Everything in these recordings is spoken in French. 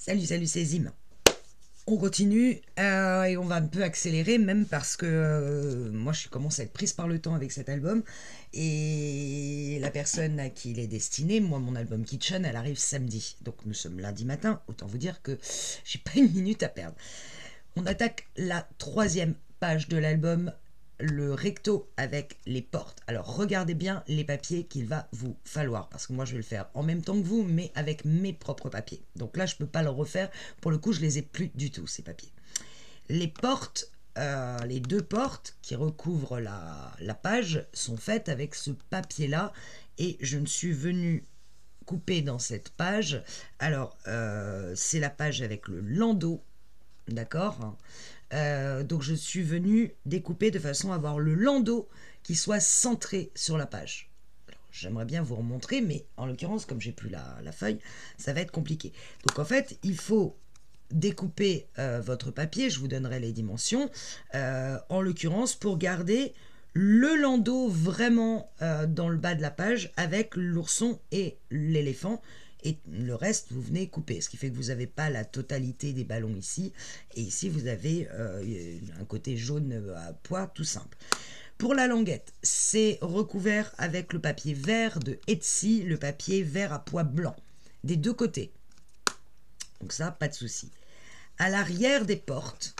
Salut, salut, c'est Zim. On continue et on va un peu accélérer même parce que moi je commence à être prise par le temps avec cet album et la personne à qui il est destiné, moi mon album Kitchen, elle arrive samedi. Donc nous sommes lundi matin, autant vous dire que j'ai pas une minute à perdre. On attaque la troisième page de l'album, le recto avec les portes. Alors regardez bien les papiers qu'il va vous falloir, parce que moi je vais le faire en même temps que vous, mais avec mes propres papiers. Donc là je peux pas le refaire, pour le coup je les ai plus du tout ces papiers. Les portes, les deux portes qui recouvrent la page sont faites avec ce papier là, et je ne suis venue couper dans cette page. Alors c'est la page avec le landau, d'accord. Donc je suis venue découper de façon à avoir le landau qui soit centré sur la page. Alors, j'aimerais bien vous remontrer, mais en l'occurrence, comme j'ai plus la feuille, ça va être compliqué. Donc en fait, il faut découper votre papier, je vous donnerai les dimensions, en l'occurrence pour garder le landau vraiment dans le bas de la page avec l'ourson et l'éléphant, et le reste vous venez couper, ce qui fait que vous n'avez pas la totalité des ballons ici, et ici vous avez un côté jaune à pois tout simple. Pour la languette, c'est recouvert avec le papier vert de Etsy, le papier vert à pois blanc, des deux côtés. Donc ça, pas de souci. À l'arrière des portes,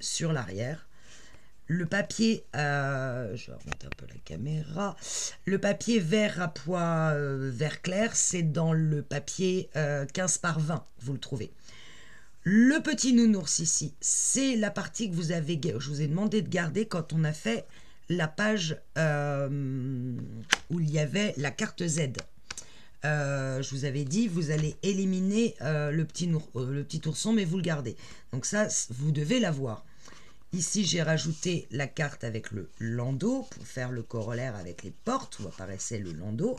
sur l'arrière, le papier, je vais remettre un peu la caméra, le papier vert à pois vert clair, c'est dans le papier 15 par 20, vous le trouvez. Le petit nounours ici, c'est la partie que je vous ai demandé de garder quand on a fait la page où il y avait la carte Z. Je vous avais dit, vous allez éliminer le petit ourson, mais vous le gardez. Donc ça, vous devez l'avoir. Ici, j'ai rajouté la carte avec le landau pour faire le corollaire avec les portes où apparaissait le landau.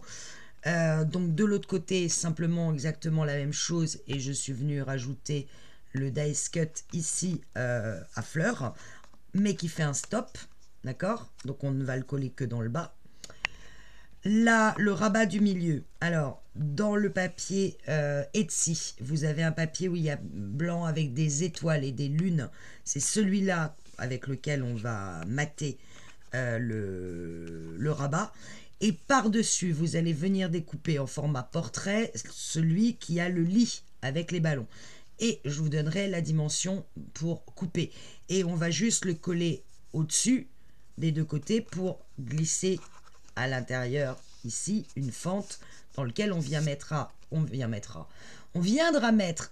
Donc de l'autre côté, simplement exactement la même chose, et je suis venue rajouter le dice cut ici à fleurs, mais qui fait un stop, d'accord? Donc on ne va le coller que dans le bas. Là, le rabat du milieu. Alors, dans le papier Etsy, vous avez un papier où il y a blanc avec des étoiles et des lunes. C'est celui-là avec lequel on va mater le rabat. Et par-dessus, vous allez venir découper en format portrait celui qui a le lit avec les ballons. Et je vous donnerai la dimension pour couper. Et on va juste le coller au-dessus des deux côtés pour glisser à l'intérieur ici une fente dans laquelle on viendra mettre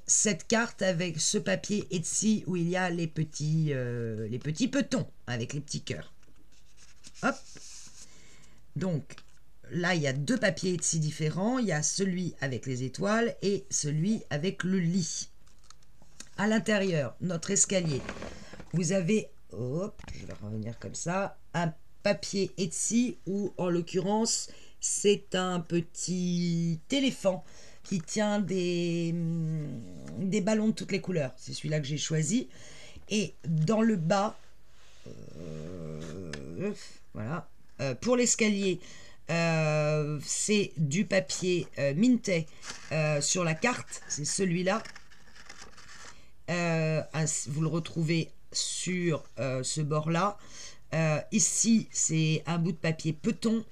cette carte avec ce papier Etsy où il y a les petits petons avec les petits cœurs. Hop. Donc là il y a deux papiers Etsy différents, il y a celui avec les étoiles et celui avec le lit. À l'intérieur, notre escalier, vous avez, hop, je vais revenir comme ça, un papier Etsy où en l'occurrence c'est un petit éléphant qui tient des ballons de toutes les couleurs. C'est celui-là que j'ai choisi. Et dans le bas, voilà, pour l'escalier, c'est du papier Mintet sur la carte, c'est celui-là. Vous le retrouvez sur ce bord-là. Ici, c'est un bout de papier Peton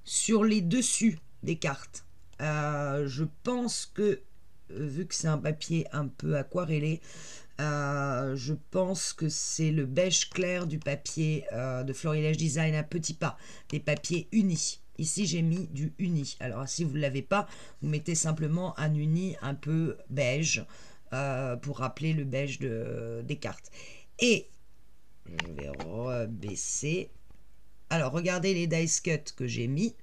sur les dessus des cartes. Je pense que, vu que c'est un papier un peu aquarellé, je pense que c'est le beige clair du papier de Florilège Design à petits pas, des papiers unis. Ici, j'ai mis du uni. Alors, si vous ne l'avez pas, vous mettez simplement un uni un peu beige pour rappeler le beige des cartes. Et je vais rebaisser. Alors, regardez les dice cuts que j'ai mis.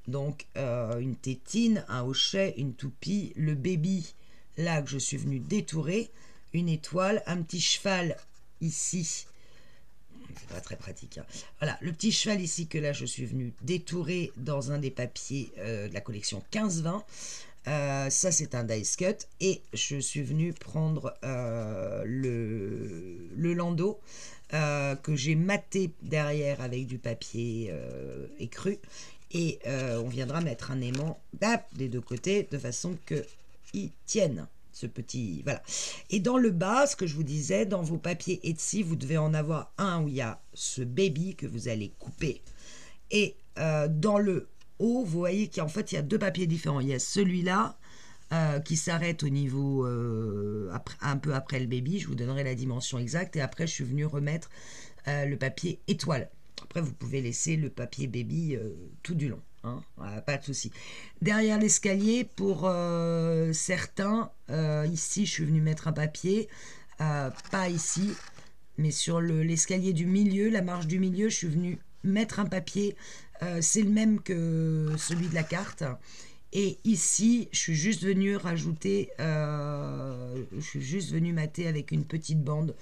Donc, une tétine, un hochet, une toupie, le baby, là que je suis venue détourer, une étoile, un petit cheval ici. C'est pas très pratique. Hein. Voilà, le petit cheval ici que là je suis venue détourer dans un des papiers de la collection 15-20. Ça c'est un dice cut et je suis venue prendre le landau que j'ai maté derrière avec du papier écru Et on viendra mettre un aimant des deux côtés de façon qu'ils tiennent ce petit... Voilà. Et dans le bas, ce que je vous disais, dans vos papiers Etsy, vous devez en avoir un où il y a ce baby que vous allez couper. Et dans le haut, vous voyez qu'en fait, il y a deux papiers différents. Il y a celui-là qui s'arrête au niveau un peu après le baby. Je vous donnerai la dimension exacte. Et après, je suis venue remettre le papier étoile. Après, vous pouvez laisser le papier baby tout du long. Hein, pas de souci. Derrière l'escalier, pour certains, ici, je suis venue mettre un papier. Pas ici, mais sur l'escalier du milieu, la marge du milieu, je suis venue mettre un papier. C'est le même que celui de la carte. Et ici, je suis juste venue rajouter, je suis juste venue mater avec une petite bande.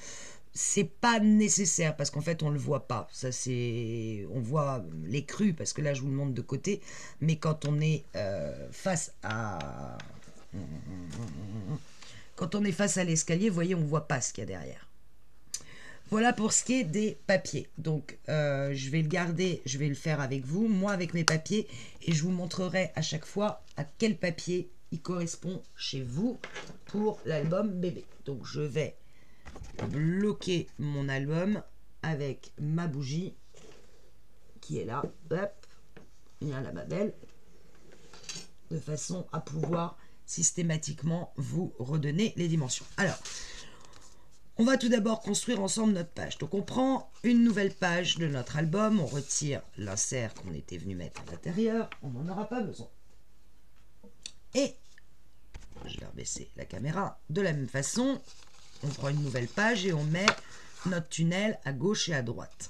C'est pas nécessaire parce qu'en fait on le voit pas. Ça c'est, on voit les crus parce que là je vous le montre de côté. Mais quand on est face à, l'escalier, vous voyez, on voit pas ce qu'il y a derrière. Voilà pour ce qui est des papiers. Donc, je vais le garder, je vais le faire avec vous, moi avec mes papiers, et je vous montrerai à chaque fois à quel papier il correspond chez vous pour l'album bébé. Donc, je vais bloquer mon album avec ma bougie qui est là. Hop, il y a la babelle, de façon à pouvoir systématiquement vous redonner les dimensions. Alors, on va tout d'abord construire ensemble notre page. Donc on prend une nouvelle page de notre album, on retire l'insert qu'on était venu mettre à l'intérieur, on n'en aura pas besoin. Et, je vais rebaisser la caméra, de la même façon, on prend une nouvelle page et on met notre tunnel à gauche et à droite.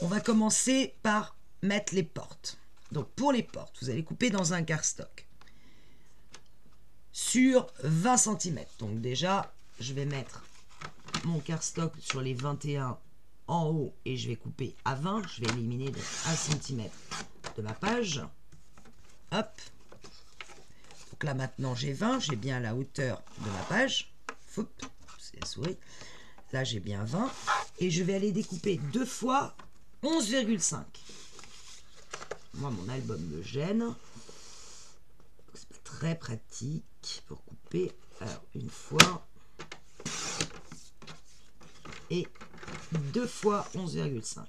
On va commencer par mettre les portes. Donc pour les portes, vous allez couper dans un cardstock sur 20 cm. Donc déjà, je vais mettre mon cardstock sur les 21 en haut et je vais couper à 20. Je vais éliminer 1 cm de ma page. Hop. Donc là maintenant j'ai 20, j'ai bien la hauteur de ma page. Foup, c'est la souris. Là j'ai bien 20 et je vais aller découper 2 fois 11,5. Moi mon album me gêne. C'est pas très pratique pour couper. Alors une fois et 2 fois 11,5.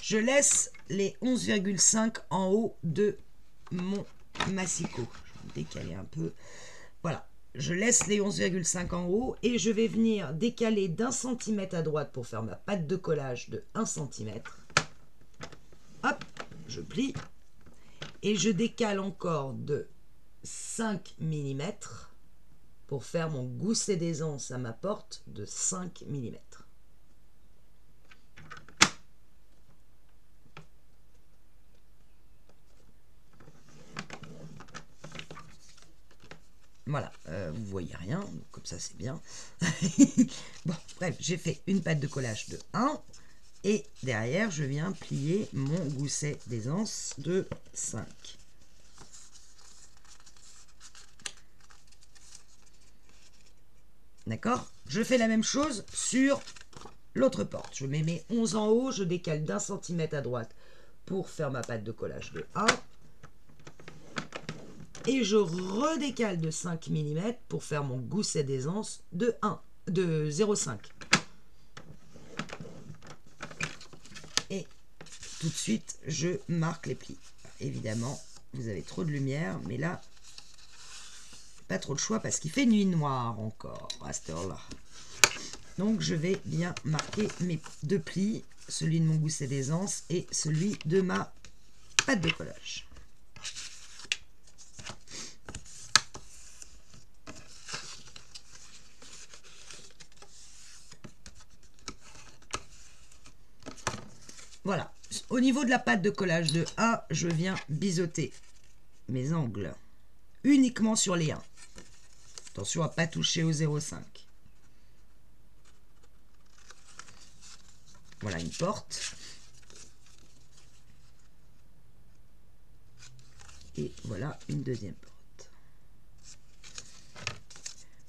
Je laisse les 11,5 en haut de mon massicot. Je vais décaler un peu. Voilà, je laisse les 11,5 en haut et je vais venir décaler d'1 cm à droite pour faire ma patte de collage de 1 cm. Hop, je plie et je décale encore de 5 mm pour faire mon gousset d'aisance à ma porte de 5 mm. Voilà, vous voyez rien, donc comme ça c'est bien. Bon, bref, j'ai fait une patte de collage de 1 et derrière je viens plier mon gousset d'aisance de 5. D'accord? Je fais la même chose sur l'autre porte. Je mets mes 11 en haut, je décale d'1 cm à droite pour faire ma patte de collage de 1. Et je redécale de 5 mm pour faire mon gousset d'aisance de 0,5. Et tout de suite, je marque les plis. Évidemment, vous avez trop de lumière, mais là, pas trop de choix parce qu'il fait nuit noire encore à cette heure-là. Donc, je vais bien marquer mes deux plis, celui de mon gousset d'aisance et celui de ma pâte de collage. Voilà, au niveau de la pâte de collage de 1, je viens biseauter mes angles uniquement sur les 1. Attention à ne pas toucher au 0,5. Voilà une porte. Et voilà une deuxième porte.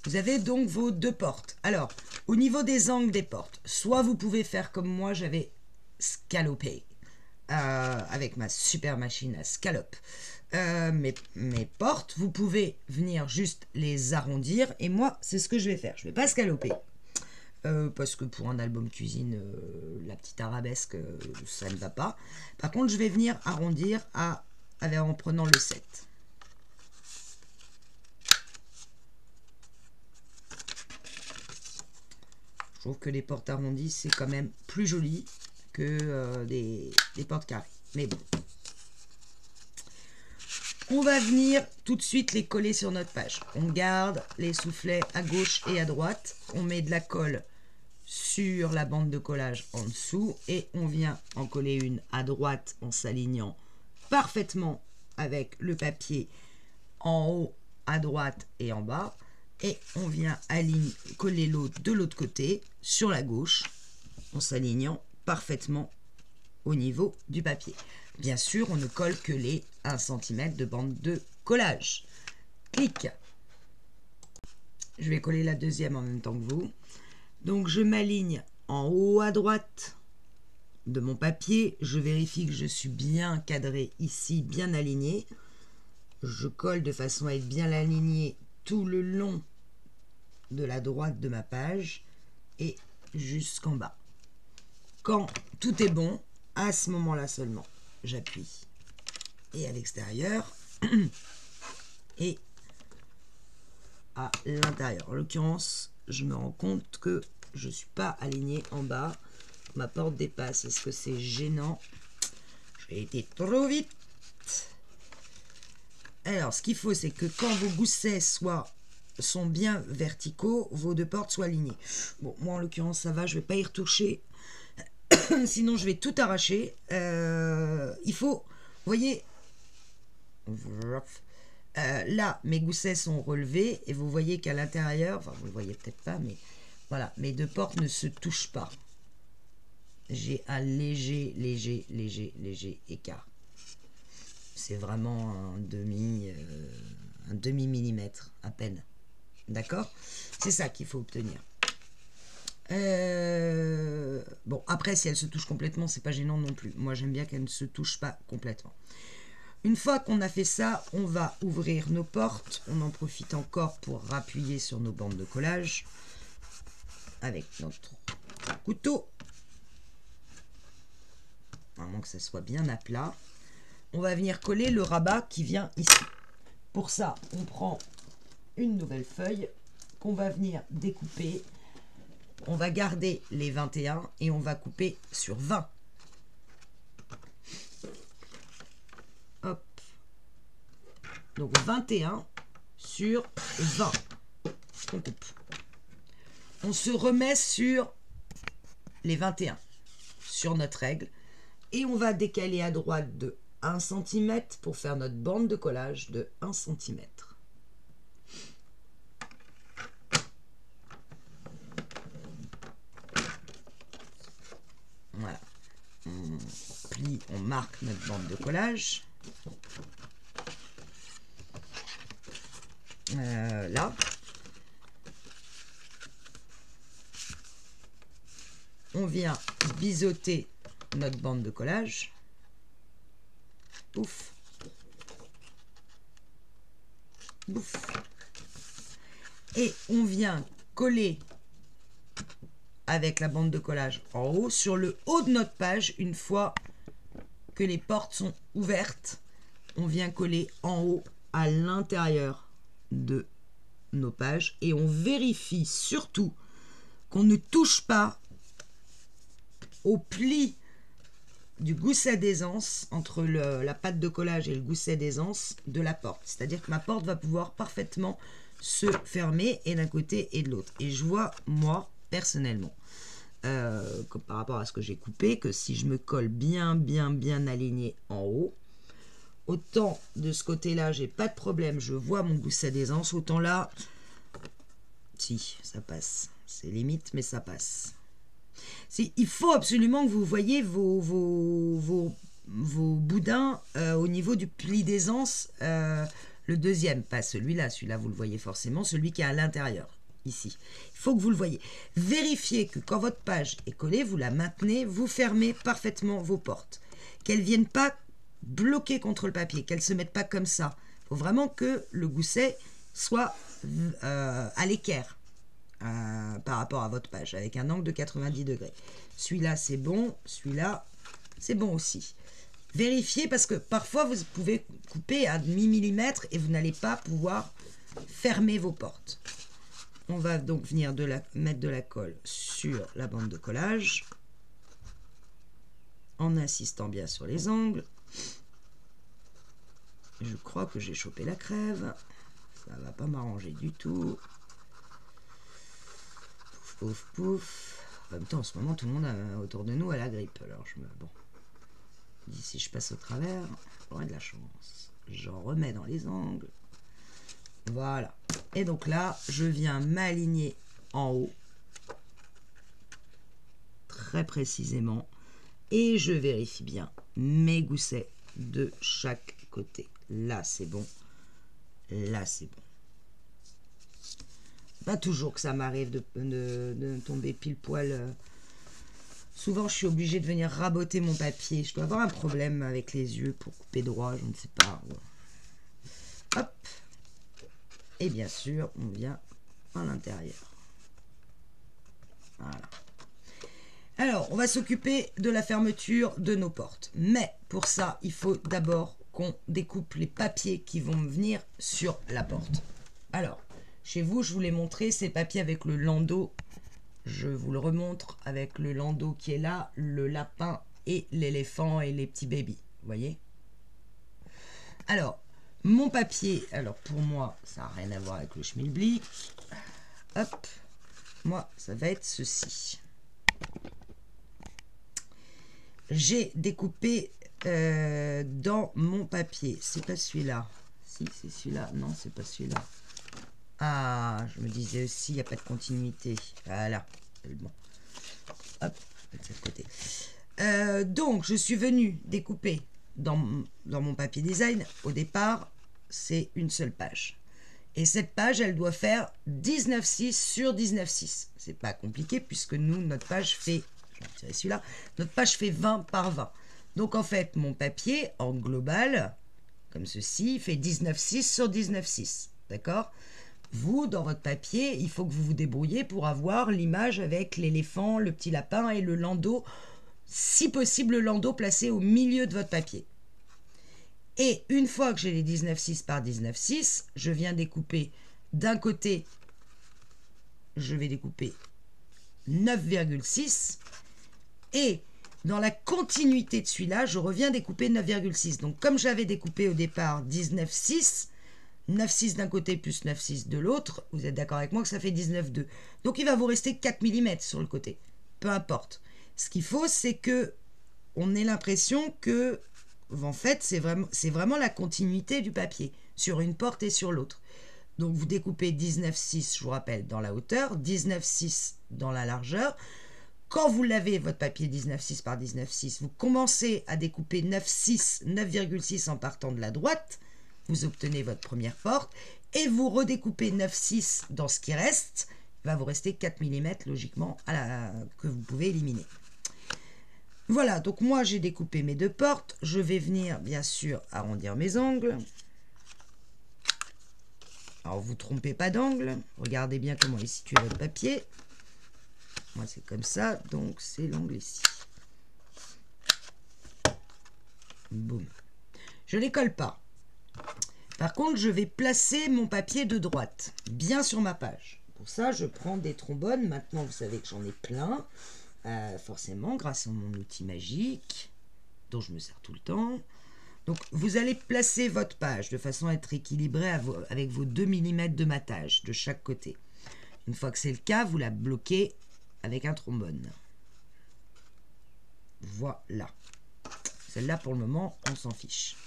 Vous avez donc vos 2 portes. Alors, au niveau des angles des portes, soit vous pouvez faire comme moi, j'avais scalopé avec ma super machine à scalope. Mes portes, vous pouvez venir juste les arrondir. Et moi, c'est ce que je vais faire. Je ne vais pas scaloper. Parce que pour un album cuisine, la petite arabesque, ça ne va pas. Par contre, je vais venir arrondir en prenant le 7. Je trouve que les portes arrondies, c'est quand même plus joli que des portes carrées. Mais bon. On va venir tout de suite les coller sur notre page. On garde les soufflets à gauche et à droite. On met de la colle sur la bande de collage en dessous. Et on vient en coller une à droite en s'alignant parfaitement avec le papier en haut, à droite et en bas. Et on vient coller l'autre de l'autre côté, sur la gauche, en s'alignant parfaitement au niveau du papier. Bien sûr, on ne colle que les 1 cm de bande de collage. Clic. Je vais coller la deuxième en même temps que vous. Donc, je m'aligne en haut à droite de mon papier. Je vérifie que je suis bien cadré ici, bien aligné. Je colle de façon à être bien aligné tout le long de la droite de ma page et jusqu'en bas. Quand tout est bon, à ce moment-là seulement, j'appuie. Et à l'extérieur et à l'intérieur. En l'occurrence, je me rends compte que je ne suis pas aligné en bas. Ma porte dépasse. Est-ce que c'est gênant? J'ai été trop vite. Alors, ce qu'il faut, c'est que quand vos goussets sont bien verticaux, vos 2 portes soient alignées. Bon, moi en l'occurrence ça va, je vais pas y retoucher, sinon je vais tout arracher. Il faut, vous voyez, là mes goussets sont relevés et vous voyez qu'à l'intérieur, enfin vous le voyez peut-être pas, mais voilà, mes 2 portes ne se touchent pas. J'ai un léger écart. C'est vraiment un demi millimètre à peine. D'accord? C'est ça qu'il faut obtenir. Bon, après, si elle se touche complètement, c'est pas gênant non plus. Moi, j'aime bien qu'elle ne se touche pas complètement. Une fois qu'on a fait ça, on va ouvrir nos portes. On en profite encore pour appuyer sur nos bandes de collage avec notre couteau. Vraiment que ça soit bien à plat. On va venir coller le rabat qui vient ici. Pour ça, on prend une nouvelle feuille qu'on va venir découper. On va garder les 21 et on va couper sur 20. Hop. Donc 21 sur 20. On coupe. On se remet sur les 21, sur notre règle. Et on va décaler à droite de 1 cm pour faire notre bande de collage de 1 cm. Voilà. On plie, on marque notre bande de collage. Là. On vient biseauter notre bande de collage. Ouf. Bouf. Et on vient coller avec la bande de collage en haut sur le haut de notre page. Une fois que les portes sont ouvertes, on vient coller en haut à l'intérieur de nos pages et on vérifie surtout qu'on ne touche pas au pli du gousset d'aisance entre la pâte de collage et le gousset d'aisance de la porte. C'est-à-dire que ma porte va pouvoir parfaitement se fermer et d'un côté et de l'autre. Et je vois, moi, personnellement, par rapport à ce que j'ai coupé, que si je me colle bien aligné en haut, autant de ce côté-là, j'ai pas de problème, je vois mon gousset d'aisance, autant là, si, ça passe. C'est limite, mais ça passe. Il faut absolument que vous voyez vos boudins au niveau du pli d'aisance Le deuxième, pas celui-là, celui-là vous le voyez forcément, celui qui est à l'intérieur, ici. Il faut que vous le voyez. Vérifiez que quand votre page est collée, vous la maintenez, vous fermez parfaitement vos portes. Qu'elles ne viennent pas bloquer contre le papier, qu'elles ne se mettent pas comme ça. Il faut vraiment que le gousset soit à l'équerre par rapport à votre page, avec un angle de 90 degrés. Celui-là, c'est bon. Celui-là, c'est bon aussi. Vérifiez parce que parfois, vous pouvez couper à demi-millimètre et vous n'allez pas pouvoir fermer vos portes. On va donc venir mettre de la colle sur la bande de collage en insistant bien sur les angles. Je crois que j'ai chopé la crève. Ça va pas m'arranger du tout. Pouf, pouf, pouf. En même temps, en ce moment, tout le monde autour de nous a la grippe. Alors, bon. D'ici, je passe au travers. J'aurai de la chance. J'en remets dans les angles. Voilà. Et donc là, je viens m'aligner en haut. Très précisément. Et je vérifie bien mes goussets de chaque côté. Là, c'est bon. Là, c'est bon. Pas toujours que ça m'arrive de tomber pile poil. Souvent, je suis obligée de venir raboter mon papier. Je dois avoir un problème avec les yeux pour couper droit, je ne sais pas. Hop. Et bien sûr, on vient à l'intérieur. Voilà. Alors, on va s'occuper de la fermeture de nos portes. Mais pour ça, il faut d'abord qu'on découpe les papiers qui vont venir sur la porte. Alors, chez vous, je vous l'ai montré, ces papiers avec le landau. Je vous le remontre avec le landau qui est là, le lapin et l'éléphant et les petits bébés. Vous voyez? Alors, mon papier, alors pour moi, ça n'a rien à voir avec le schmilblick. Hop, moi, ça va être ceci. J'ai découpé dans mon papier. C'est pas celui-là. Si, c'est celui-là. Non, c'est pas celui-là. Ah, je me disais aussi, il n'y a pas de continuité. Voilà, c'est bon. Hop, de ce côté. Donc, je suis venue découper dans mon papier design. Au départ, c'est une seule page. Et cette page, elle doit faire 19,6 sur 19,6. C'est pas compliqué puisque nous, notre page fait... Je vais retirer celui-là. Notre page fait 20 par 20. Donc, en fait, mon papier, en global, comme ceci, fait 19,6 sur 19,6. D'accord ? Vous, dans votre papier, il faut que vous vous débrouillez pour avoir l'image avec l'éléphant, le petit lapin et le landau. Si possible, le landau placé au milieu de votre papier. Et une fois que j'ai les 19,6 par 19,6, je viens découper d'un côté, je vais découper 9,6 et dans la continuité de celui-là, je reviens découper 9,6. Donc comme j'avais découpé au départ 19,6, 9,6 d'un côté plus 9,6 de l'autre, vous êtes d'accord avec moi que ça fait 19,2. Donc il va vous rester 4 mm sur le côté. Peu importe. Ce qu'il faut, c'est que on ait l'impression que, en fait, c'est vraiment la continuité du papier, sur une porte et sur l'autre. Donc vous découpez 19,6, je vous rappelle, dans la hauteur, 19,6 dans la largeur. Quand vous l'avez, votre papier 19,6 par 19,6, vous commencez à découper 9,6 en partant de la droite. Vous obtenez votre première porte et vous redécoupez 9,6 dans ce qui reste. Il va vous rester 4 mm logiquement que vous pouvez éliminer. Voilà, donc moi j'ai découpé mes deux portes. Je vais venir bien sûr arrondir mes angles. Alors vous ne trompez pas d'angle. Regardez bien comment est situé votre papier. Moi c'est comme ça, donc c'est l'angle ici. Boum. Je ne les colle pas. Par contre, je vais placer mon papier de droite, bien sur ma page. Pour ça, je prends des trombones. Maintenant, vous savez que j'en ai plein, forcément, grâce à mon outil magique, dont je me sers tout le temps. Donc, vous allez placer votre page de façon à être équilibré avec vos 2 mm de matage de chaque côté. Une fois que c'est le cas, vous la bloquez avec un trombone. Voilà. Celle-là, pour le moment, on s'en fiche.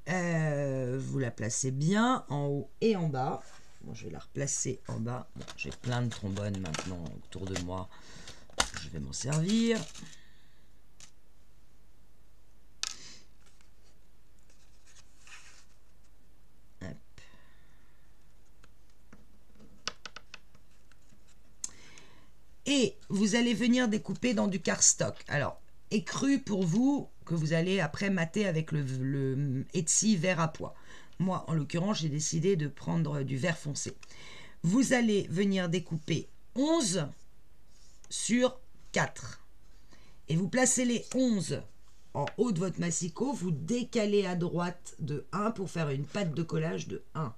Vous la placez bien en haut et en bas. Moi, je vais la replacer en bas. Bon, j'ai plein de trombones maintenant autour de moi. Je vais m'en servir. Hop. Et vous allez venir découper dans du cardstock. Alors, écru pour vous, que vous allez après mater avec le Etsy vert à pois. Moi, en l'occurrence, j'ai décidé de prendre du vert foncé. Vous allez venir découper 11 sur 4. Et vous placez les 11 en haut de votre massicot. Vous décalez à droite de 1 pour faire une patte de collage de 1.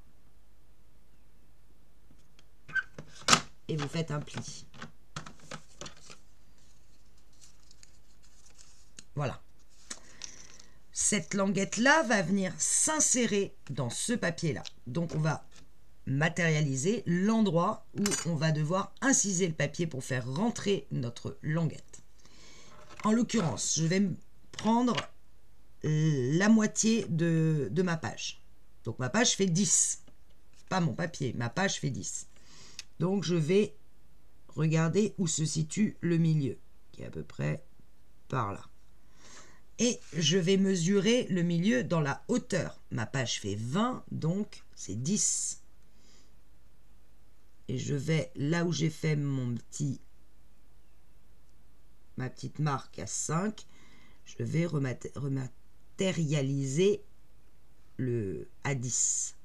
Et vous faites un pli. Voilà. Cette languette-là va venir s'insérer dans ce papier-là. Donc, on va matérialiser l'endroit où on va devoir inciser le papier pour faire rentrer notre languette. En l'occurrence, je vais prendre la moitié de ma page. Donc, ma page fait 10. Pas mon papier, ma page fait 10. Donc, je vais regarder où se situe le milieu, qui est à peu près par là. Et je vais mesurer le milieu dans la hauteur. Ma page fait 20, donc c'est 10. Et je vais là où j'ai fait ma petite marque à 5. Je vais rematérialiser à 10.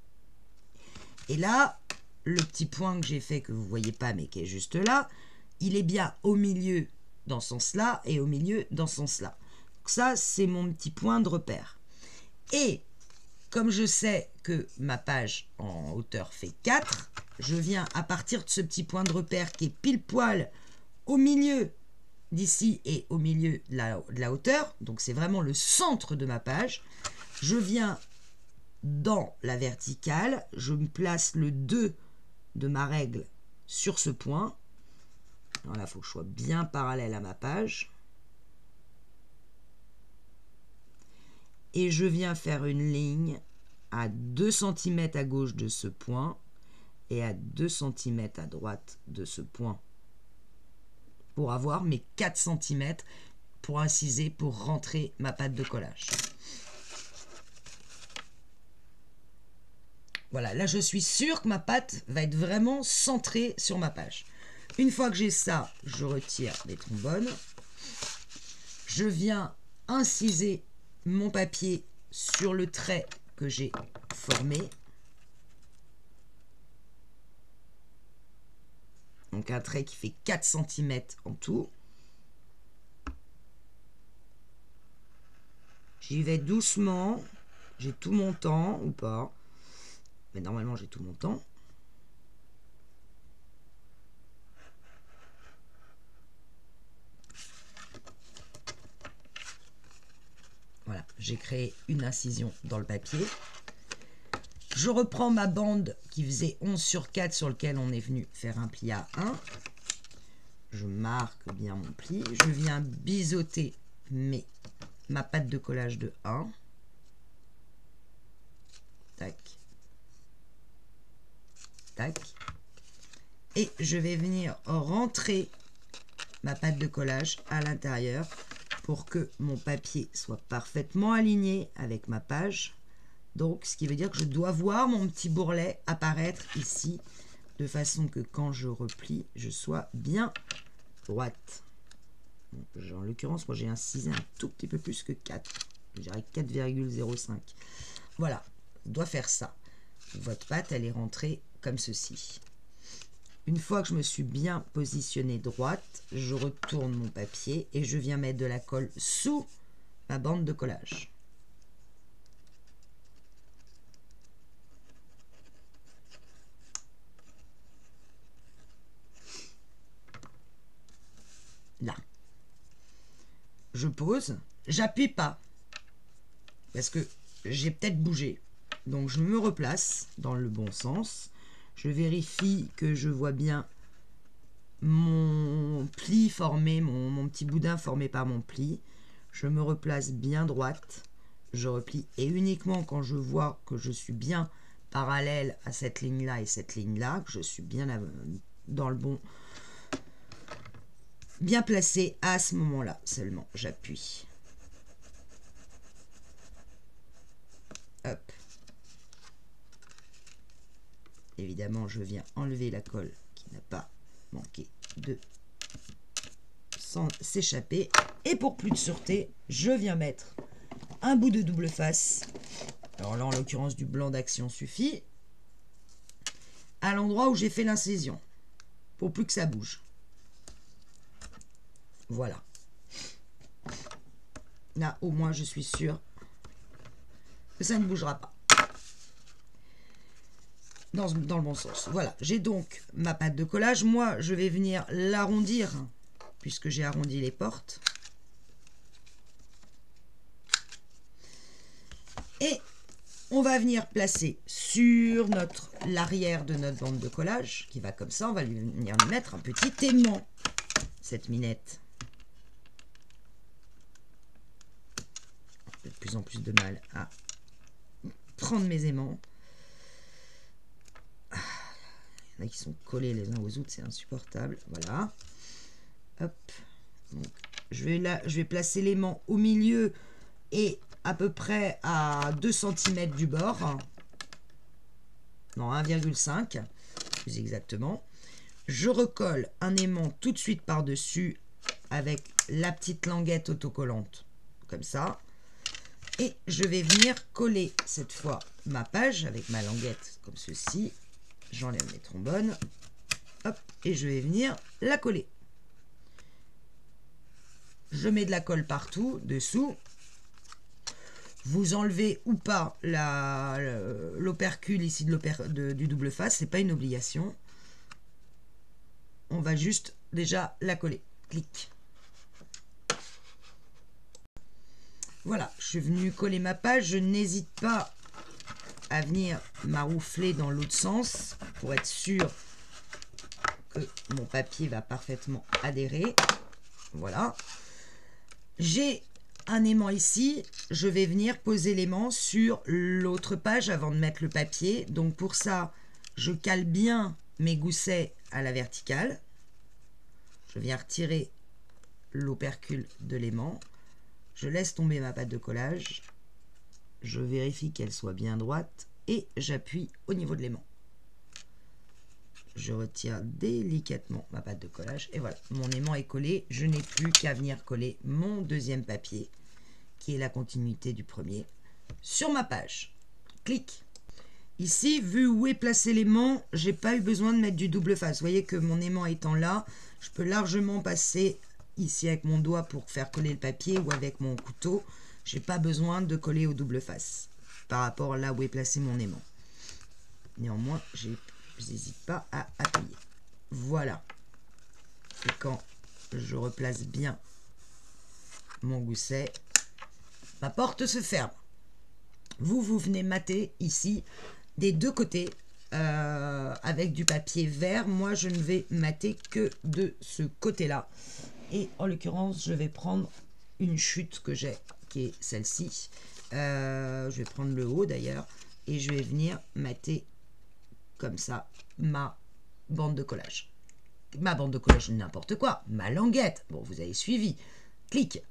Et là, le petit point que j'ai fait, que vous ne voyez pas, mais qui est juste là, il est bien au milieu dans ce sens-là et au milieu dans ce sens-là. Ça, c'est mon petit point de repère. Et comme je sais que ma page en hauteur fait 4, je viens à partir de ce petit point de repère qui est pile poil au milieu d'ici et au milieu de la hauteur. Donc, c'est vraiment le centre de ma page. Je viens dans la verticale. Je me place le 2 de ma règle sur ce point. Alors là, il faut que je sois bien parallèle à ma page. Et je viens faire une ligne à 2 cm à gauche de ce point et à 2 cm à droite de ce point pour avoir mes 4 cm pour inciser, pour rentrer ma pâte de collage. Voilà, là je suis sûre que ma pâte va être vraiment centrée sur ma page. Une fois que j'ai ça, je retire les trombones. Je viens inciser mon papier sur le trait que j'ai formé. Donc un trait qui fait 4 cm en tout. J'y vais doucement. J'ai tout mon temps ou pas. Mais normalement j'ai tout mon temps. Voilà, j'ai créé une incision dans le papier. Je reprends ma bande qui faisait 11 sur 4 sur lequel on est venu faire un pli à 1. Je marque bien mon pli. Je viens biseauter ma pâte de collage de 1. Tac. Tac. Et je vais venir rentrer ma pâte de collage à l'intérieur pour que mon papier soit parfaitement aligné avec ma page. Donc, ce qui veut dire que je dois voir mon petit bourrelet apparaître ici, de façon que quand je replie, je sois bien droite. Bon, en l'occurrence, moi j'ai incisé un tout petit peu plus que 4. Je dirais 4,05. Voilà, on doit faire ça. Votre pâte, elle est rentrée comme ceci. Une fois que je me suis bien positionnée droite, je retourne mon papier et je viens mettre de la colle sous ma bande de collage. Là. Je pose, j'appuie pas parce que j'ai peut-être bougé. Donc je me replace dans le bon sens. Je vérifie que je vois bien mon pli formé, mon petit boudin formé par mon pli. Je me replace bien droite. Je replie et uniquement quand je vois que je suis bien parallèle à cette ligne-là et cette ligne-là, que je suis bien dans le bon, bien placé, à ce moment-là seulement j'appuie. Hop. Évidemment, je viens enlever la colle qui n'a pas manqué de s'échapper. Et pour plus de sûreté, je viens mettre un bout de double face. Alors là, en l'occurrence, du blanc d'action suffit. À l'endroit où j'ai fait l'incision. Pour plus que ça bouge. Voilà. Là, au moins, je suis sûre que ça ne bougera pas. Dans le bon sens. Voilà. J'ai donc ma pâte de collage. Moi, je vais venir l'arrondir, puisque j'ai arrondi les portes. Et on va venir placer sur l'arrière de notre bande de collage, qui va comme ça. On va venir lui mettre un petit aimant, cette minette. J'ai de plus en plus de mal à prendre mes aimants. Il y en a qui sont collés les uns aux autres, c'est insupportable. Voilà. Hop. Donc, je vais placer l'aimant au milieu et à peu près à 2 cm du bord. Non, 1,5 plus exactement. Je recolle un aimant tout de suite par-dessus avec la petite languette autocollante, comme ça. Et je vais venir coller cette fois ma page avec ma languette comme ceci. J'enlève mes trombones. Hop, et je vais venir la coller. Je mets de la colle partout, dessous. Vous enlevez ou pas l'opercule ici du double face, c'est pas une obligation. On va juste déjà la coller. Clic. Voilà, je suis venu coller ma page. Je n'hésite pas à venir maroufler dans l'autre sens pour être sûr que mon papier va parfaitement adhérer. Voilà. J'ai un aimant ici. Je vais venir poser l'aimant sur l'autre page avant de mettre le papier. Donc pour ça, je cale bien mes goussets à la verticale. Je viens retirer l'opercule de l'aimant. Je laisse tomber ma pâte de collage. Je vérifie qu'elle soit bien droite et j'appuie au niveau de l'aimant. Je retire délicatement ma pâte de collage et voilà, mon aimant est collé. Je n'ai plus qu'à venir coller mon deuxième papier qui est la continuité du premier sur ma page. Clic. Ici, vu où est placé l'aimant, j'ai pas eu besoin de mettre du double face. Vous voyez que mon aimant étant là, je peux largement passer ici avec mon doigt pour faire coller le papier ou avec mon couteau. J'ai pas besoin de coller au double face par rapport là où est placé mon aimant. Néanmoins, je n'hésite pas à appuyer. Voilà. Et quand je replace bien mon gousset, ma porte se ferme. Vous venez mater ici des deux côtés avec du papier vert. Moi, je ne vais mater que de ce côté-là. Et en l'occurrence, je vais prendre une chute que j'ai, qui est celle-ci. Je vais prendre le haut d'ailleurs. Et je vais venir mater comme ça ma bande de collage. Ma bande de collage, n'importe quoi. Ma languette. Bon, vous avez suivi. Clic.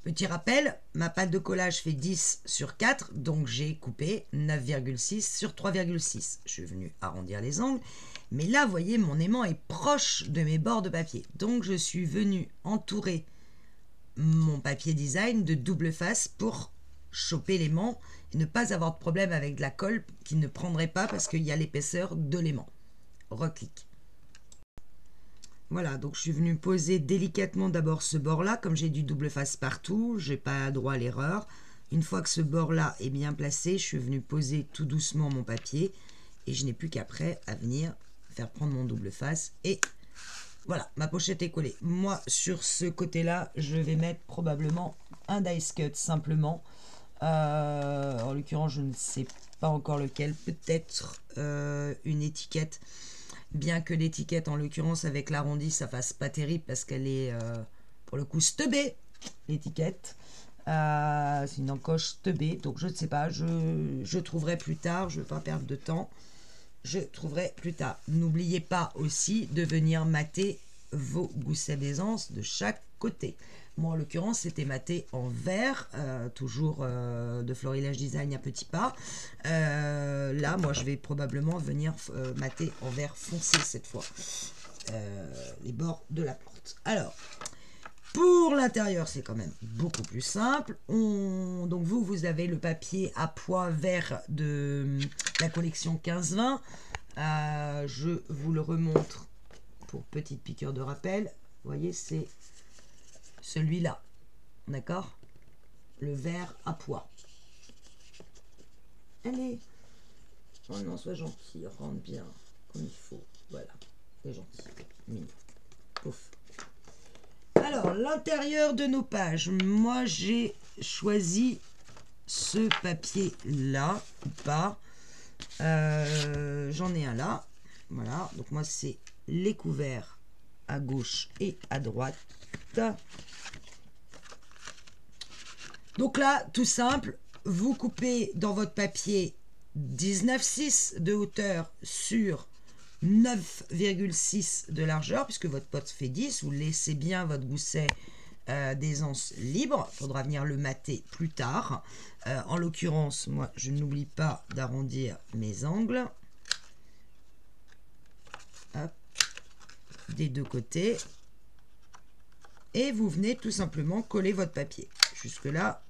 Petit rappel, ma pâte de collage fait 10 sur 4, donc j'ai coupé 9,6 sur 3,6. Je suis venu arrondir les angles, mais là, vous voyez, mon aimant est proche de mes bords de papier. Donc, je suis venu entourer mon papier design de double face pour choper l'aimant et ne pas avoir de problème avec de la colle qui ne prendrait pas parce qu'il y a l'épaisseur de l'aimant. Reclic. Voilà, donc je suis venu poser délicatement d'abord ce bord-là. Comme j'ai du double face partout, je n'ai pas droit à l'erreur. Une fois que ce bord-là est bien placé, je suis venu poser tout doucement mon papier. Et je n'ai plus qu'après à venir faire prendre mon double face. Et voilà, ma pochette est collée. Moi, sur ce côté-là, je vais mettre probablement un dice cut simplement. En l'occurrence, je ne sais pas encore lequel. Peut-être une étiquette. Bien que l'étiquette, en l'occurrence, avec l'arrondi, ça fasse pas terrible parce qu'elle est, pour le coup, stubée, l'étiquette. C'est une encoche stubée, donc je ne sais pas. Je trouverai plus tard, je ne veux pas perdre de temps. Je trouverai plus tard. N'oubliez pas aussi de venir mater vos goussets d'aisance de chaque côté. Moi, en l'occurrence, c'était maté en vert, toujours de Florilège Design à petits pas. Là, moi, je vais probablement venir mater en vert foncé cette fois, les bords de la porte. Alors, Pour l'intérieur, c'est quand même beaucoup plus simple. Donc vous avez le papier à pois vert de la collection 15-20. Je vous le remontre pour petite piqûre de rappel. Vous voyez, c'est celui-là. D'accord? Le vert à pois. Allez. Oh non, sois gentil. Rentre bien comme il faut. Voilà. C'est gentil. Mignon. Pouf. Alors, l'intérieur de nos pages. Moi, j'ai choisi ce papier-là, ou pas. J'en ai un là. Voilà. Donc, moi, c'est les couverts à gauche et à droite. Donc là, tout simple, vous coupez dans votre papier 19,6 de hauteur sur 9,6 de largeur, puisque votre pot fait 10, vous laissez bien votre gousset d'aisance libre. Il faudra venir le mater plus tard. En l'occurrence, moi, je n'oublie pas d'arrondir mes angles. Hop, des deux côtés. Et vous venez tout simplement coller votre papier. Jusque-là,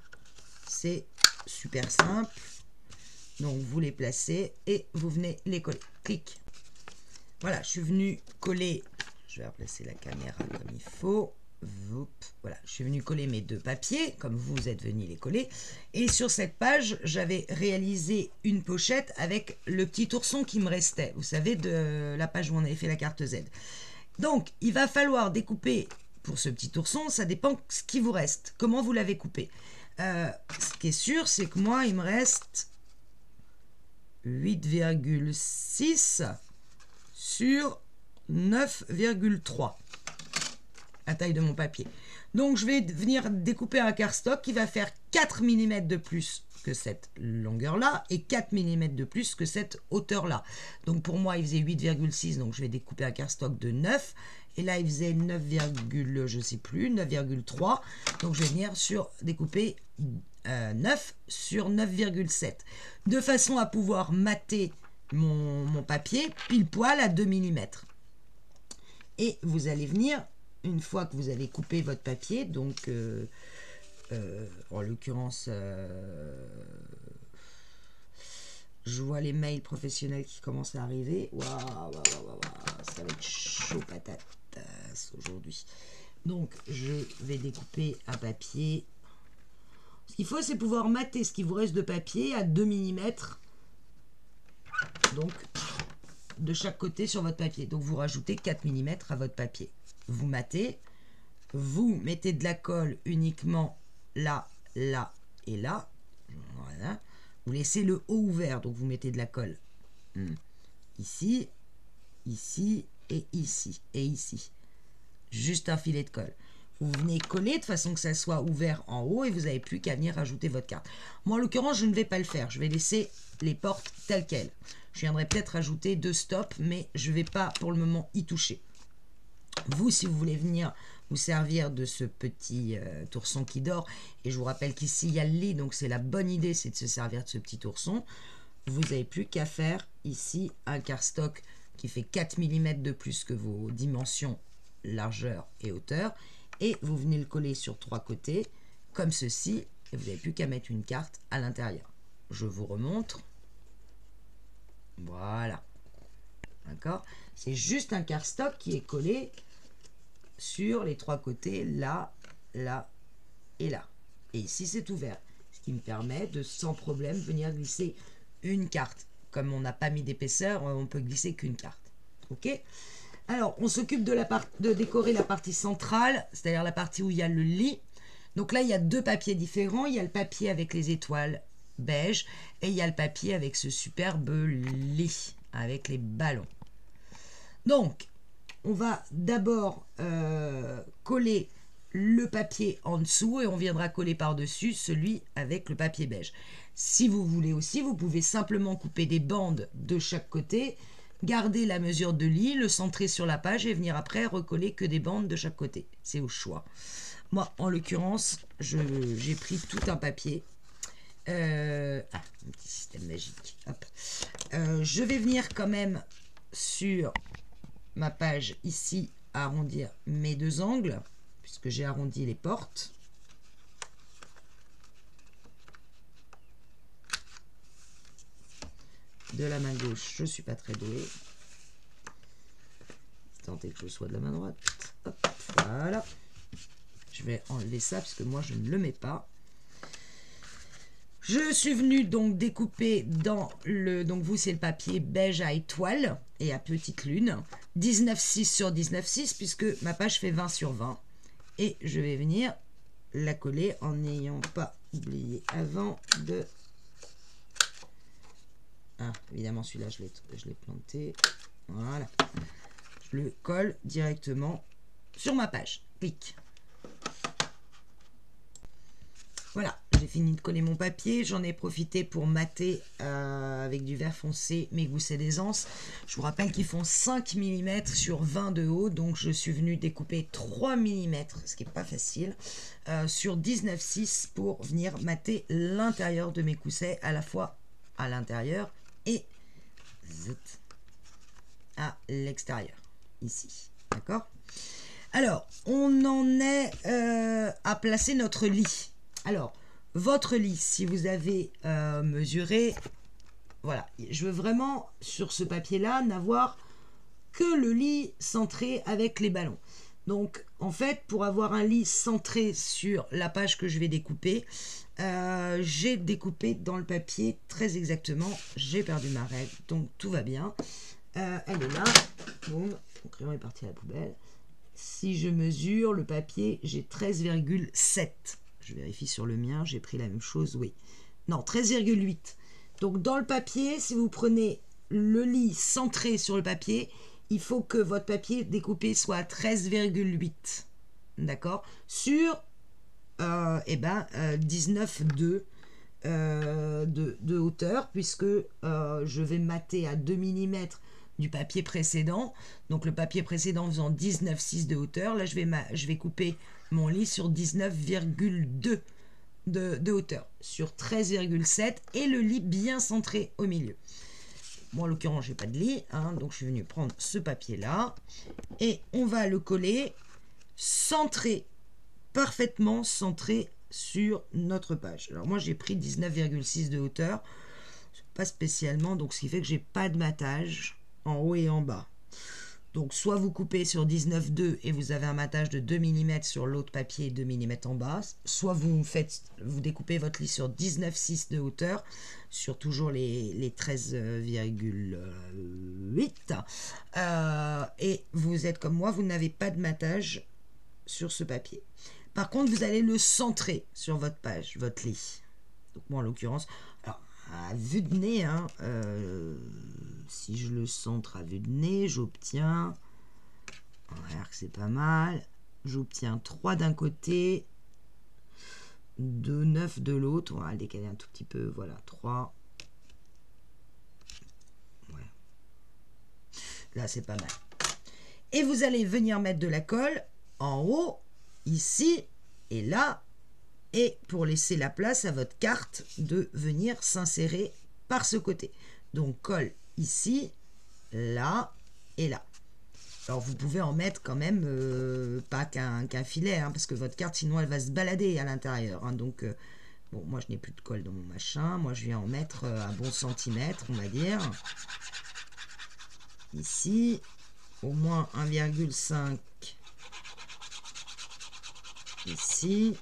c'est super simple. Donc, vous les placez et vous venez les coller. Clic. Voilà, je suis venu coller. Je vais replacer la caméra comme il faut. Voilà, je suis venu coller mes deux papiers, comme vous êtes venu les coller. Et sur cette page, j'avais réalisé une pochette avec le petit ourson qui me restait. Vous savez, de la page où on avait fait la carte Z. Donc, il va falloir découper pour ce petit ourson. Ça dépend ce qui vous reste. Comment vous l'avez coupé. Ce qui est sûr, c'est que moi, il me reste 8,6 sur 9,3. La taille de mon papier. Donc, je vais venir découper un cardstock qui va faire 4 mm de plus que cette longueur-là et 4 mm de plus que cette hauteur-là. Donc, pour moi, il faisait 8,6, donc je vais découper un cardstock de 9. Et là, il faisait 9, je sais plus, 9,3. Donc, je vais venir découper 9 sur 9,7. De façon à pouvoir mater mon papier pile poil à 2 mm. Et vous allez venir, une fois que vous avez coupé votre papier, donc en l'occurrence, je vois les mails professionnels qui commencent à arriver. Waouh, ça va être chaud patate aujourd'hui. Donc, je vais découper un papier. Ce qu'il faut, c'est pouvoir mater ce qui vous reste de papier à 2 mm. Donc, de chaque côté sur votre papier. Donc, vous rajoutez 4 mm à votre papier. Vous matez. Vous mettez de la colle uniquement là, là et là. Voilà. Vous laissez le haut ouvert. Donc, vous mettez de la colle ici, ici et ici. Et ici. Juste un filet de colle. Vous venez coller de façon que ça soit ouvert en haut et vous n'avez plus qu'à venir rajouter votre carte. Moi, en l'occurrence, je ne vais pas le faire. Je vais laisser les portes telles quelles. Je viendrai peut-être rajouter 2 stops, mais je ne vais pas pour le moment y toucher. Vous, si vous voulez venir vous servir de ce petit ourson qui dort, et je vous rappelle qu'ici, il y a le lit, donc c'est la bonne idée, c'est de se servir de ce petit ourson. Vous n'avez plus qu'à faire ici un cardstock qui fait 4 mm de plus que vos dimensions largeur et hauteur. Et vous venez le coller sur 3 côtés, comme ceci, et vous n'avez plus qu'à mettre une carte à l'intérieur. Je vous remontre. Voilà. D'accord? C'est juste un cardstock qui est collé sur les 3 côtés, là, là et là. Et ici, c'est ouvert. Ce qui me permet de, sans problème, venir glisser une carte. Comme on n'a pas mis d'épaisseur, on peut glisser qu'une carte. OK? Alors, on s'occupe de décorer la partie centrale, c'est-à-dire la partie où il y a le lit. Donc là, il y a 2 papiers différents. Il y a le papier avec les étoiles beige et il y a le papier avec ce superbe lit, avec les ballons. Donc, on va d'abord coller le papier en dessous et on viendra coller par-dessus celui avec le papier beige. Si vous voulez aussi, vous pouvez simplement couper des bandes de chaque côté, garder la mesure de lit, le centrer sur la page et venir après recoller que des bandes de chaque côté. C'est au choix. Moi, en l'occurrence, j'ai pris tout un papier. Un petit système magique. Hop. Je vais venir quand même sur ma page ici arrondir mes 2 angles, puisque j'ai arrondi les portes. De la main gauche, je ne suis pas très douée. Tenter que je sois de la main droite. Hop, voilà. Je vais enlever ça parce que moi je ne le mets pas. Je suis venue donc découper dans le... Donc vous, c'est le papier beige à étoile et à petite lune. 19,6 sur 19,6 puisque ma page fait 20 sur 20. Et je vais venir la coller en n'ayant pas oublié avant de... Ah, évidemment, celui-là, je l'ai planté. Voilà. Je le colle directement sur ma page. Clic. Voilà, j'ai fini de coller mon papier. J'en ai profité pour mater avec du vert foncé mes goussets d'aisance. Je vous rappelle qu'ils font 5 mm sur 20 de haut. Donc, je suis venue découper 3 mm, ce qui n'est pas facile, sur 19,6 pour venir mater l'intérieur de mes goussets, à la fois à l'intérieur et à l'extérieur, ici. D'accord? Alors, on en est à placer notre lit. Alors, votre lit, si vous avez mesuré, voilà, je veux vraiment, sur ce papier-là, n'avoir que le lit centré avec les ballons. Donc, en fait, pour avoir un lit centré sur la page que je vais découper, j'ai découpé dans le papier très exactement. J'ai perdu ma règle, donc tout va bien. Elle est là. Boum, mon crayon est parti à la poubelle. Si je mesure le papier, j'ai 13,7. Je vérifie sur le mien, j'ai pris la même chose, oui. Non, 13,8. Donc, dans le papier, si vous prenez le lit centré sur le papier, il faut que votre papier découpé soit à 13,8. D'accord? Sur 19,2 de hauteur, puisque je vais mater à 2 mm du papier précédent. Donc, le papier précédent faisant 19,6 de hauteur. Là, je vais couper mon lit sur 19,2 de hauteur, sur 13,7 et le lit bien centré au milieu. Moi, en l'occurrence, j'ai pas de lit, hein, donc je suis venue prendre ce papier-là et on va le coller centré, parfaitement centré sur notre page. Alors moi, j'ai pris 19,6 de hauteur, pas spécialement, donc ce qui fait que j'ai pas de matage en haut et en bas. Donc, soit vous coupez sur 19,2 et vous avez un matage de 2 mm sur l'autre papier et 2 mm en bas. Soit vous découpez votre lit sur 19,6 de hauteur, sur toujours les 13,8. Et vous êtes comme moi, vous n'avez pas de matage sur ce papier. Par contre, vous allez le centrer sur votre page, votre lit. Donc, moi, en l'occurrence, alors, à vue de nez, hein, si je le centre à vue de nez, j'obtiens, on va voir que c'est pas mal, j'obtiens 3 d'un côté, 2,9 de l'autre, on va le décaler un tout petit peu, voilà, 3, ouais. Là c'est pas mal. Et vous allez venir mettre de la colle en haut, ici et là, et pour laisser la place à votre carte de venir s'insérer par ce côté. Donc colle ici, là et là. Alors vous pouvez en mettre quand même pas qu'un filet, hein, parce que votre carte sinon elle va se balader à l'intérieur. Hein, donc bon, moi je n'ai plus de colle dans mon machin. Moi je viens en mettre un bon centimètre, on va dire. Ici, au moins 1,5. Ici.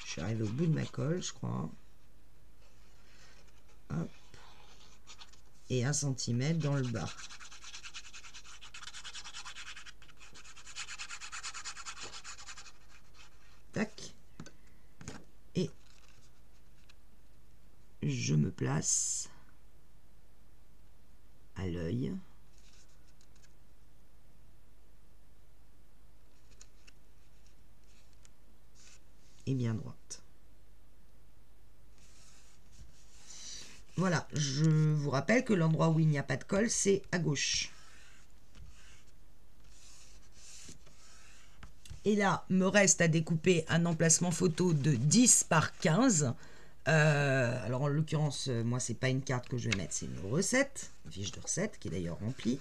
Je suis arrivé au bout de ma colle, je crois. Hop. Et 1 cm dans le bas. Tac. Et je me place à l'œil. Et bien droite. Voilà, je vous rappelle que l'endroit où il n'y a pas de colle, c'est à gauche. Et là, me reste à découper un emplacement photo de 10 par 15. Alors, en l'occurrence, moi, c'est pas une carte que je vais mettre, c'est une recette, une fiche de recette qui est d'ailleurs remplie.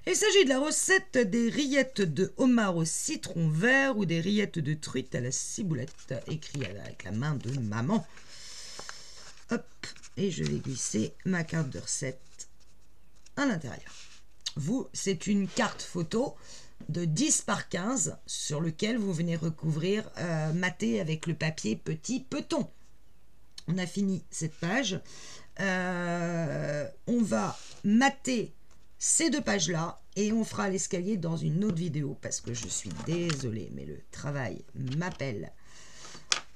Il s'agit de la recette des rillettes de homard au citron vert ou des rillettes de truite à la ciboulette, écrit avec la main de maman. Hop, et je vais glisser ma carte de recette à l'intérieur. Vous, c'est une carte photo de 10 par 15 sur lequel vous venez recouvrir, mater avec le papier petit peton. On a fini cette page. On va mater ces 2 pages-là et on fera l'escalier dans une autre vidéo parce que je suis désolée, mais le travail m'appelle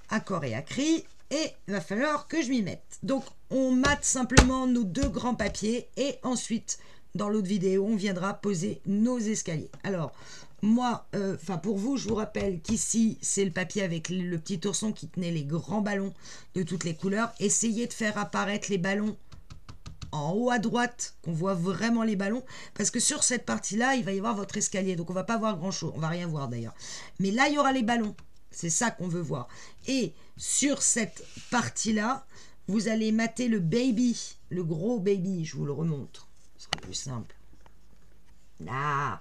à corps et à cri et il va falloir que je m'y mette. Donc, on mate simplement nos 2 grands papiers et ensuite, dans l'autre vidéo, on viendra poser nos escaliers. Alors, moi, pour vous, je vous rappelle qu'ici, c'est le papier avec le petit ourson qui tenait les grands ballons de toutes les couleurs. Essayez de faire apparaître les ballons en haut à droite, qu'on voit vraiment les ballons, parce que sur cette partie-là, il va y avoir votre escalier, donc on va pas voir grand-chose, on va rien voir d'ailleurs. Mais là, il y aura les ballons, c'est ça qu'on veut voir. Et sur cette partie-là, vous allez mater le baby, le gros baby, je vous le remontre, ce sera plus simple. Là,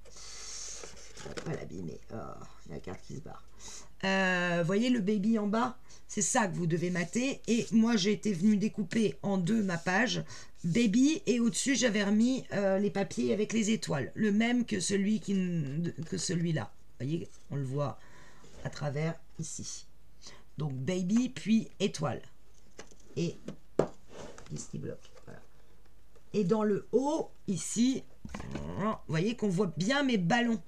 je vais pas l'abîmer, oh, la carte qui se barre. Voyez le baby en bas, c'est ça que vous devez mater. Et moi, j'ai été venue découper en 2 ma page baby et au-dessus, j'avais remis les papiers avec les étoiles, le même que celui-là. Voyez, on le voit à travers ici. Donc baby puis étoile et qu'est-ce qui bloque, voilà. Et dans le haut ici, vous voyez qu'on voit bien mes ballons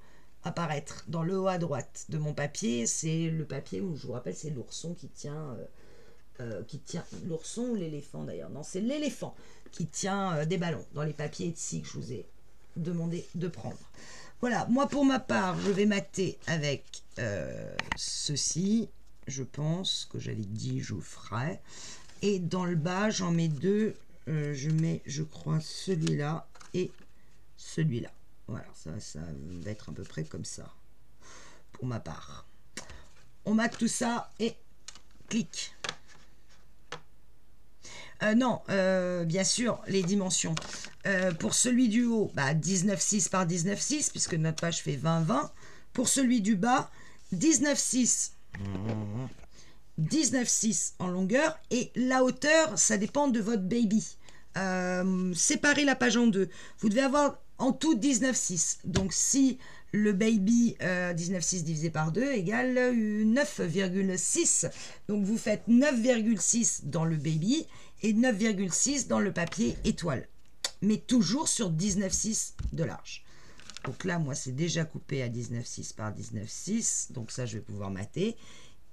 apparaître dans le haut à droite de mon papier. C'est le papier où je vous rappelle, c'est l'ourson qui tient l'ourson ou l'éléphant d'ailleurs, non, c'est l'éléphant qui tient des ballons dans les papiers ici que je vous ai demandé de prendre. Voilà, moi pour ma part, je vais mater avec ceci. Je pense que j'avais dit je vous ferai. Et dans le bas, j'en mets 2. Je mets, je crois, celui-là et celui-là. Voilà, ça va être à peu près comme ça, pour ma part. On mate tout ça et clic. Non, bien sûr, les dimensions. Pour celui du haut, 19,6 par 19,6, puisque notre page fait 20,20. Pour celui du bas, 19,6. 19,6 en longueur. Et la hauteur, ça dépend de votre baby. Séparez la page en 2. Vous devez avoir en tout 19,6. Donc si le baby 19,6 divisé par 2 égale 9,6. Donc vous faites 9,6 dans le baby et 9,6 dans le papier étoile. Mais toujours sur 19,6 de large. Donc là, moi, c'est déjà coupé à 19,6 par 19,6. Donc ça, je vais pouvoir mater.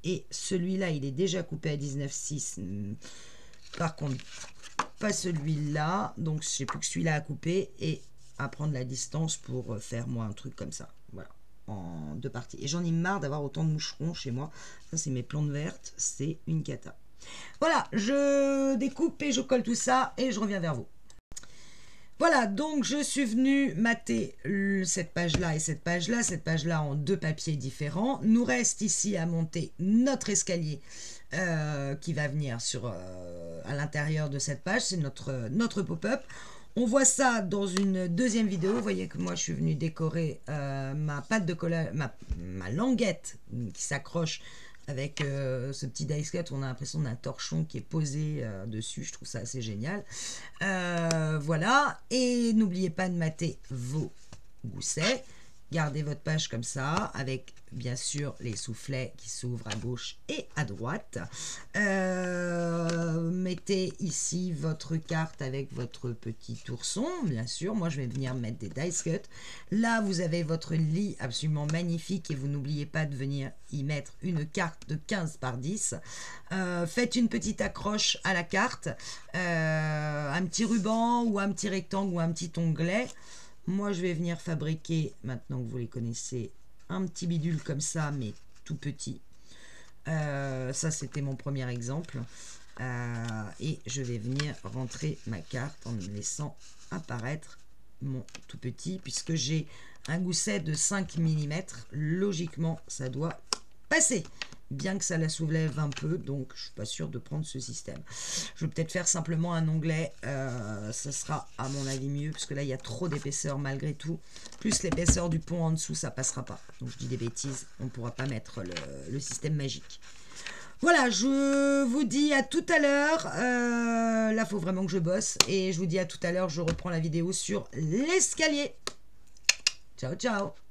Et celui-là, il est déjà coupé à 19,6. Par contre, pas celui-là. Donc, je sais plus que celui-là à couper et à prendre la distance pour faire, moi, un truc comme ça. Voilà, en 2 parties. Et j'en ai marre d'avoir autant de moucherons chez moi. Ça, c'est mes plantes vertes. C'est une cata. Voilà, je découpe et je colle tout ça et je reviens vers vous. Voilà, donc je suis venue mater cette page-là et cette page-là en 2 papiers différents. Nous reste ici à monter notre escalier qui va venir à l'intérieur de cette page. C'est notre pop-up. On voit ça dans une deuxième vidéo. Vous voyez que moi, je suis venue décorer ma pâte de collage, ma languette qui s'accroche avec ce petit dice cut. On a l'impression d'un torchon qui est posé dessus. Je trouve ça assez génial. Voilà. Et n'oubliez pas de mater vos goussets. Gardez votre page comme ça, avec bien sûr les soufflets qui s'ouvrent à gauche et à droite. Mettez ici votre carte avec votre petit ourson, bien sûr. Moi, je vais venir mettre des dice cuts. Là, vous avez votre lit absolument magnifique et vous n'oubliez pas de venir y mettre une carte de 15 par 10. Faites une petite accroche à la carte, un petit ruban ou un petit rectangle ou un petit onglet. Moi, je vais venir fabriquer, maintenant que vous les connaissez, un petit bidule comme ça, mais tout petit. Ça, c'était mon premier exemple. Et je vais venir rentrer ma carte en laissant apparaître mon tout petit, puisque j'ai un gousset de 5 mm. Logiquement, ça doit passer. bien que ça la soulève un peu, donc je suis pas sûre de prendre ce système. Je vais peut-être faire simplement un onglet, ça sera à mon avis mieux, parce que là il y a trop d'épaisseur malgré tout, plus l'épaisseur du pont en dessous, ça passera pas. Donc je dis des bêtises, on ne pourra pas mettre le système magique. Voilà, je vous dis à tout à l'heure, là il faut vraiment que je bosse, et je vous dis à tout à l'heure, je reprends la vidéo sur l'escalier. Ciao, ciao!